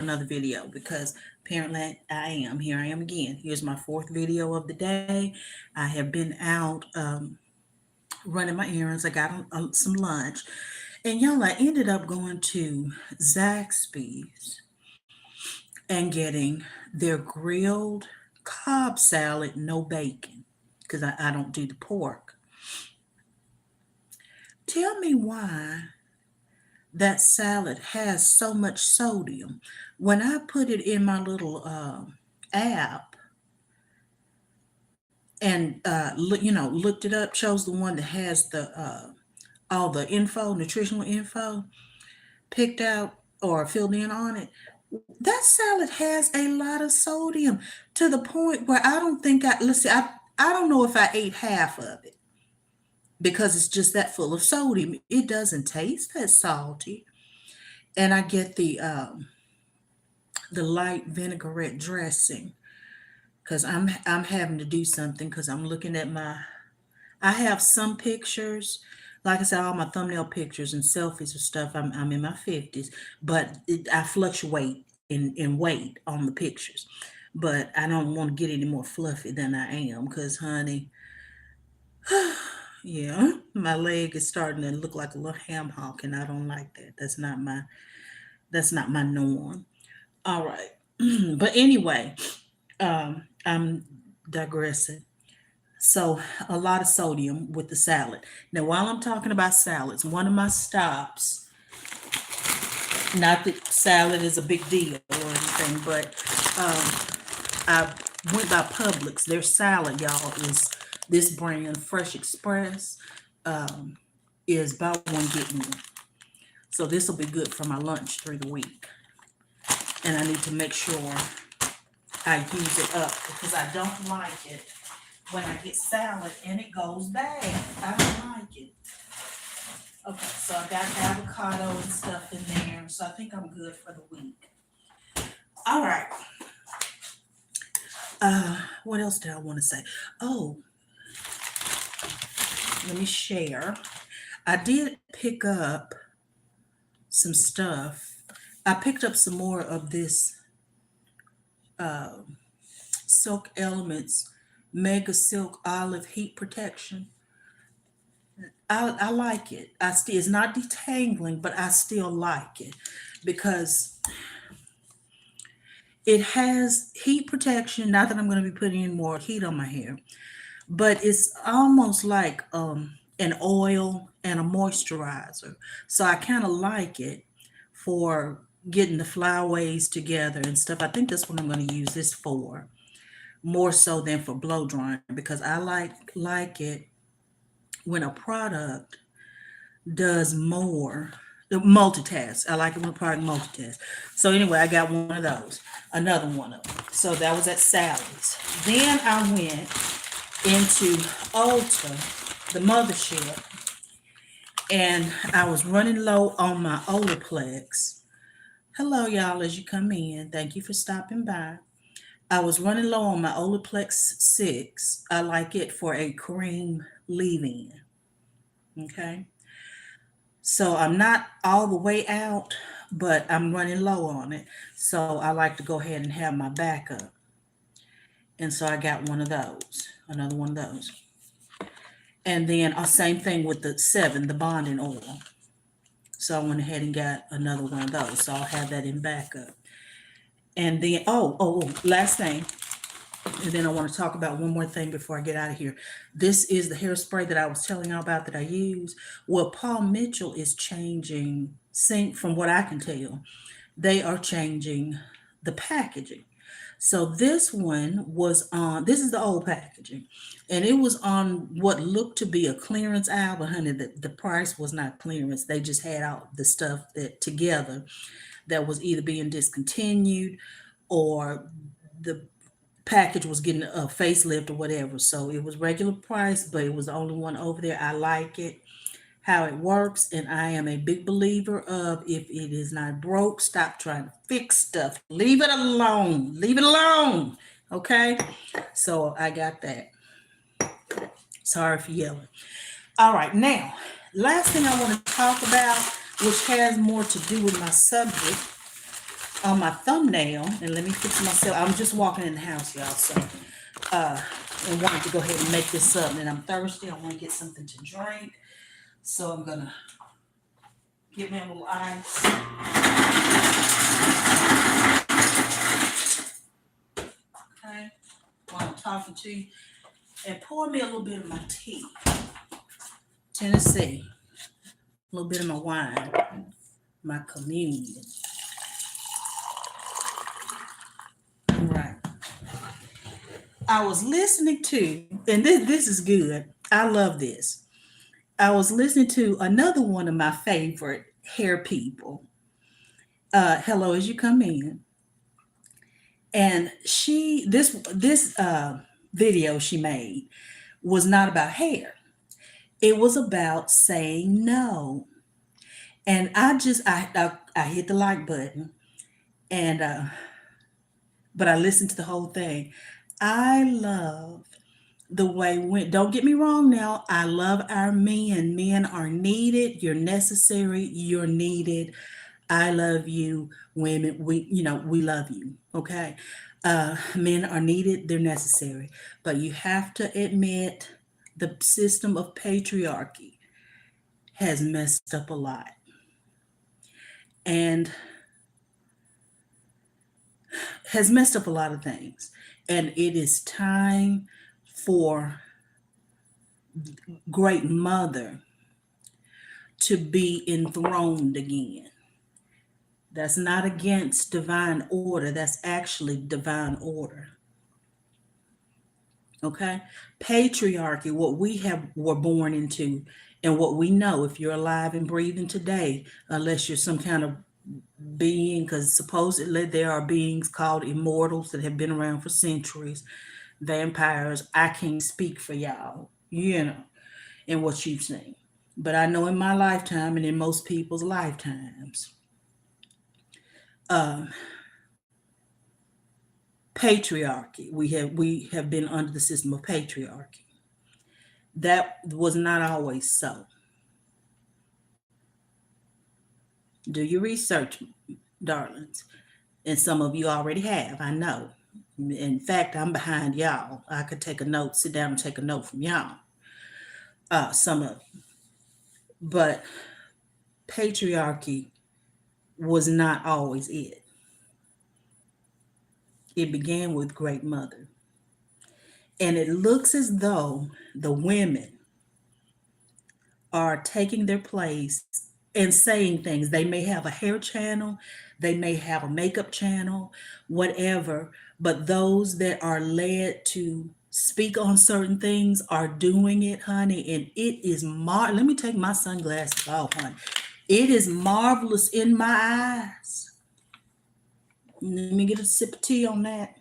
another video because apparently I am. Here I am again. Here's my fourth video of the day. I have been out running my errands. I got some lunch. And y'all, I ended up going to Zaxby's and getting their grilled Cobb salad, no bacon, because I don't do the pork. Tell me why that salad has so much sodium. When I put it in my little app and looked it up, chose the one that has the all the info, nutritional info, picked out or filled in on it. That salad has a lot of sodium to the point where I don't think let's see, I don't know if I ate half of it because it's just that full of sodium. It doesn't taste that salty. And I get the light vinaigrette dressing because I'm having to do something because I'm looking at my. I have some pictures, like I said, all my thumbnail pictures and selfies and stuff. I'm in my 50s, but I fluctuate in weight on the pictures. But I don't want to get any more fluffy than I am because, honey, yeah, my leg is starting to look like a little ham hock, and I don't like that. That's not my norm. All right. But anyway, I'm digressing. So, a lot of sodium with the salad. Now, while I'm talking about salads, one of my stops, not that salad is a big deal or anything, but I went by Publix. Their salad, y'all, is this brand, Fresh Express, is buy one, get one. So, this will be good for my lunch through the week. And I need to make sure I use it up because I don't like it when I get salad and it goes bad. I don't like it. Okay, so I got avocado and stuff in there, so I think I'm good for the week. All right. What else did I want to say? Oh, let me share. I did pick up some stuff. I picked up some more of this uh, Silk Elements Mega Silk Olive Heat Protection. I like it. It's not detangling, but I still like it because it has heat protection. Not that I'm going to be putting any more heat on my hair, but it's almost like an oil and a moisturizer. So I kind of like it for getting the flyaways together and stuff. I think that's what I'm going to use this for, more so than for blow drying because I like it when a product does more multitask. I like it when a product multitask. So anyway, I got one of those, another one of them. So that was at Sally's. Then I went into Ulta, the mothership, and I was running low on my Olaplex. Hello, y'all, as you come in. Thank you for stopping by. I was running low on my Olaplex 6. I like it for a cream leave-in. Okay. So I'm not all the way out, but I'm running low on it. So I like to go ahead and have my backup. And so I got one of those, another one of those. And then same thing with the 7, the bonding oil. So I went ahead and got another one of those. So I'll have that in backup. And then, last thing. And then I want to talk about one more thing before I get out of here. This is the hairspray that I was telling y'all about that I use. Well, Paul Mitchell is changing, from what I can tell, they are changing the packaging. So this one was on, this is the old packaging, and it was on what looked to be a clearance aisle, but honey, the price was not clearance. They just had out the stuff that together that was either being discontinued or the package was getting a facelift or whatever. So it was regular price, but it was the only one over there. I like it, how it works, and I am a big believer of if it is not broke, stop trying to fix stuff. Leave it alone. Leave it alone. Okay? So I got that. Sorry for yelling. All right, now, last thing I want to talk about, which has more to do with my subject, on my thumbnail, and let me fix myself. I'm just walking in the house, y'all, so and wanted to go ahead and make this up. And I'm thirsty. I want to get something to drink, so I'm gonna give me a little ice. Okay, while I'm talking to you, and pour me a little bit of my tea, Tennessee, a little bit of my wine, my communion. Right. I was listening to, and this is good. I love this. I was listening to another one of my favorite hair people. Hello, as you come in, and this video she made was not about hair. It was about saying no, and I hit the like button, and but I listened to the whole thing. I love the way when don't get me wrong now, I love our men. Men are needed, you're necessary, you're needed. I love you. Women, we love you. Okay. Men are needed, they're necessary. But you have to admit the system of patriarchy has messed up a lot. And has messed up a lot of things. And it is time for great mother to be enthroned again. That's not against divine order, that's actually divine order. Okay? Patriarchy, what we have were born into, and what we know, if you're alive and breathing today, unless you're some kind of being, because supposedly there are beings called immortals that have been around for centuries, vampires. I can't speak for y'all, in what you've seen. But I know in my lifetime and in most people's lifetimes, um, patriarchy. We have been under the system of patriarchy. That was not always so. Do your research, darlings. And some of you already have, I know. In fact, I'm behind y'all. I could take a note, sit down and take a note from y'all. Some of you. But patriarchy was not always it. It began with Great Mother. And it looks as though the women are taking their place and saying things. They may have a hair channel, they may have a makeup channel, whatever, but those that are led to speak on certain things are doing it, honey. And it is let me take my sunglasses off, honey. It is marvelous in my eyes. Let me get a sip of tea on that.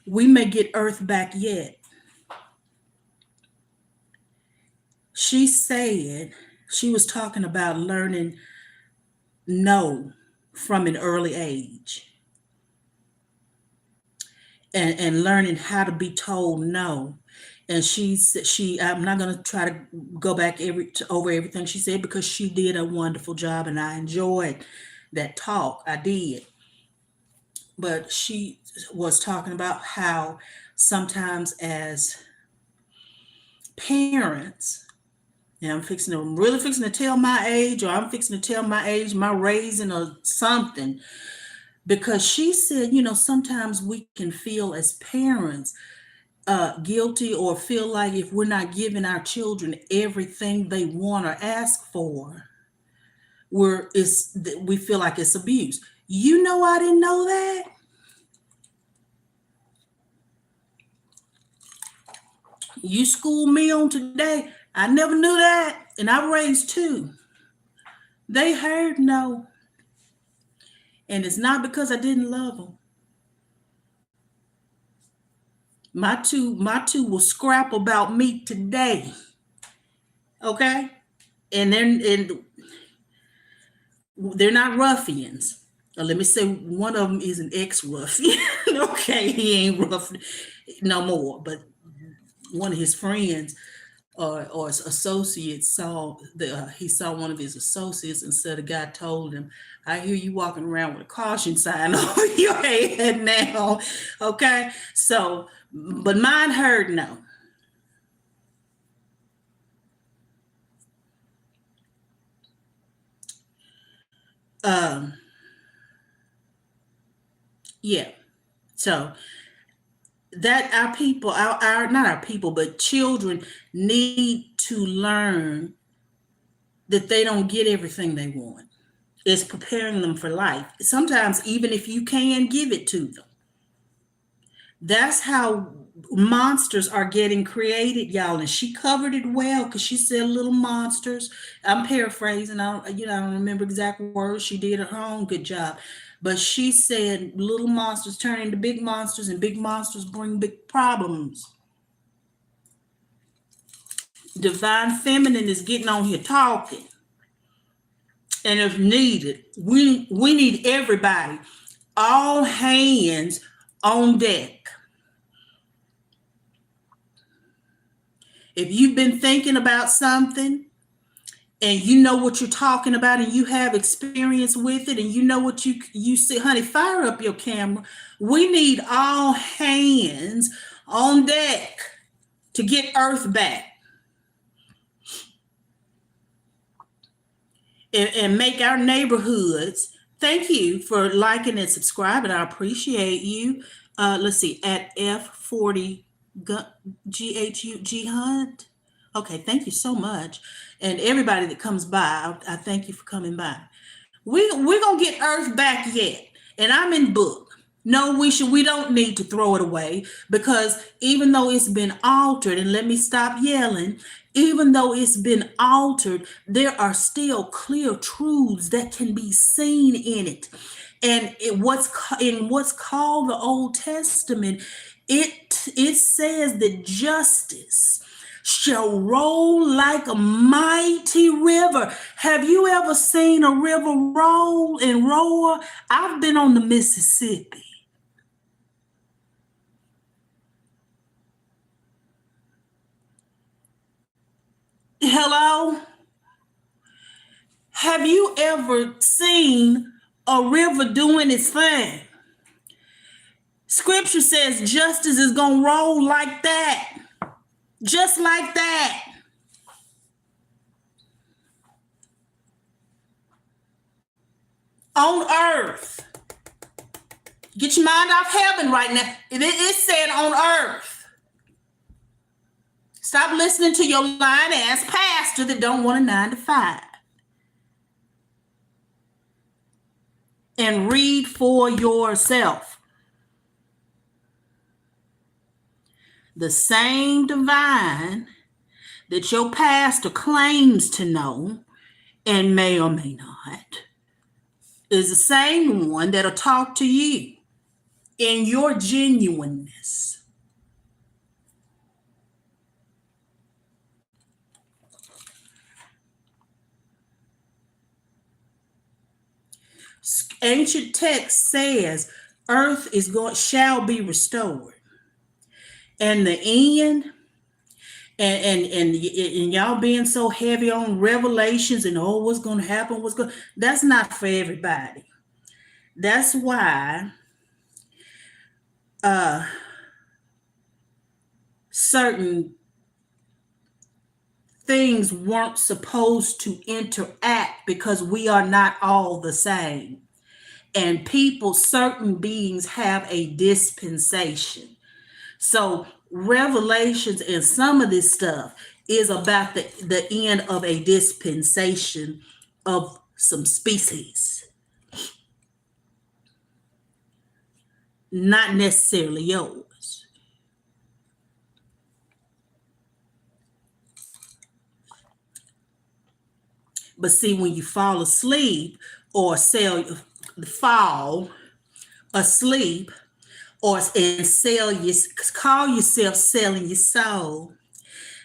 We may get Earth back yet. She said she was talking about learning no from an early age, and learning how to be told no. And I'm not going to try to go back over everything she said, because she did a wonderful job and I enjoyed that talk. I did. But she was talking about how sometimes as parents, and I'm really fixing to tell my age, or I'm fixing to tell my age, my raising, or something. Because she said, sometimes we can feel as parents guilty, or feel like if we're not giving our children everything they want or ask for, we feel like it's abuse. I didn't know that. You schooled me on today. I never knew that. And I raised two. They heard no. And it's not because I didn't love them. My two will scrap about me today. Okay? And they're not ruffians. Let me say one of them is an ex-ruffian. Okay, he ain't rough no more. But one of his friends or his associate saw he saw one of his associates, and so the guy told him, "I hear you walking around with a caution sign over your head now." Okay, so but mine heard no. Um, yeah. So that our people, our not our people, but children need to learn that they don't get everything they want. It's preparing them for life. Sometimes, even if you can give it to them, that's how monsters are getting created, y'all. And she covered it well because she said little monsters. I'm paraphrasing. I don't remember exact words. She did her own good job. But she said little monsters turn into big monsters, and big monsters bring big problems. Divine Feminine is getting on here talking. And if needed, we need everybody, all hands on deck. If you've been thinking about something and you know what you're talking about and you have experience with it and you know what you see, honey, fire up your camera. We need all hands on deck to get Earth back and make our neighborhoods. Thank you for liking and subscribing. I appreciate you. Let's see, at F40 GHUG Hunt. Okay, thank you so much. And everybody that comes by, I thank you for coming by. We're gonna get Earth back yet. And I'm in book. No, we don't need to throw it away, because even though it's been altered, and let me stop yelling, even though it's been altered, there are still clear truths that can be seen in it. And in what's called the Old Testament, it says that justice shall roll like a mighty river. Have you ever seen a river roll and roar? I've been on the Mississippi. Hello? Have you ever seen a river doing its thing? Scripture says justice is going to roll like that. Just like that. On earth. Get your mind off heaven right now. It said on earth. Stop listening to your lying ass pastor that don't want a 9 to 5. And read for yourself. The same divine that your pastor claims to know and may or may not is the same one that'll talk to you in your genuineness. Ancient text says earth shall be restored. And the end, and y'all being so heavy on revelations and what's going to happen, that's not for everybody. That's why certain things weren't supposed to interact, because we are not all the same. And certain beings have a dispensation. So revelations and some of this stuff is about the end of a dispensation of some species. Not necessarily yours. But see, when you fall asleep or fall asleep and call yourself selling your soul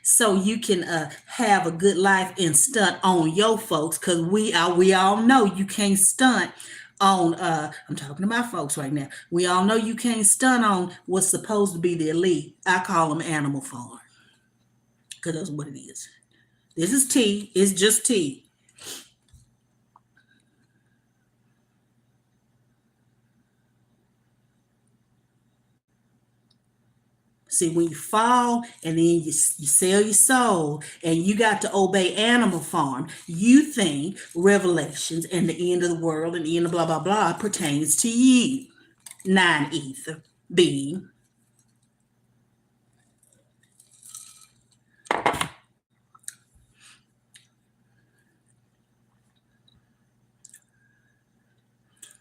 so you can have a good life and stunt on your folks, because we all know you can't stunt on I'm talking to my folks right now. We all know you can't stunt on what's supposed to be the elite. I call them animal farm. because that's what it is. This is tea. It's just tea. See, when you fall and then you sell your soul and you got to obey Animal Farm, you think Revelations and the end of the world and the end of blah, blah, blah pertains to you. Nine ether being.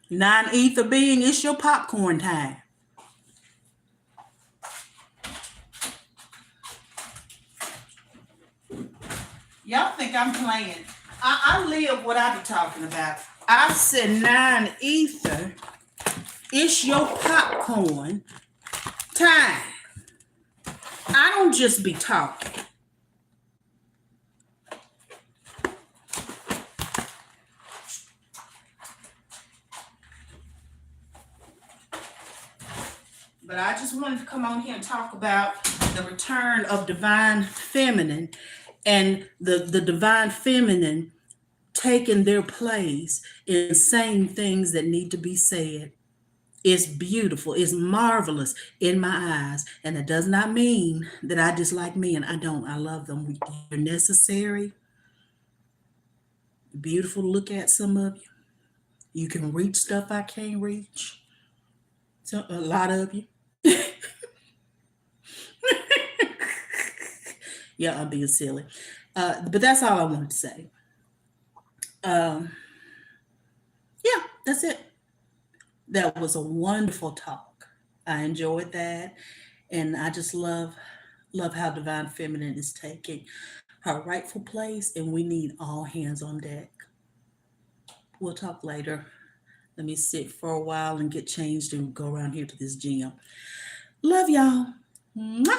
Nine ether being, it's your popcorn time. Y'all think I'm playing. I live what I be talking about. I said nine ether, it's your popcorn time. I don't just be talking. But I just wanted to come on here and talk about the return of divine feminine and the divine feminine taking their place in saying things that need to be said. It's beautiful. It's marvelous in my eyes. And it does not mean that I dislike men. I don't. I love them. They're necessary. Beautiful to look at, some of you. You can reach stuff I can't reach. So a lot of you. Yeah, I'm being silly. But that's all I wanted to say. Um, yeah, that's it. That was a wonderful talk. I enjoyed that. And I just love how Divine Feminine is taking her rightful place, and we need all hands on deck. We'll talk later. Let me sit for a while and get changed and go around here to this gym. Love y'all. Mwah!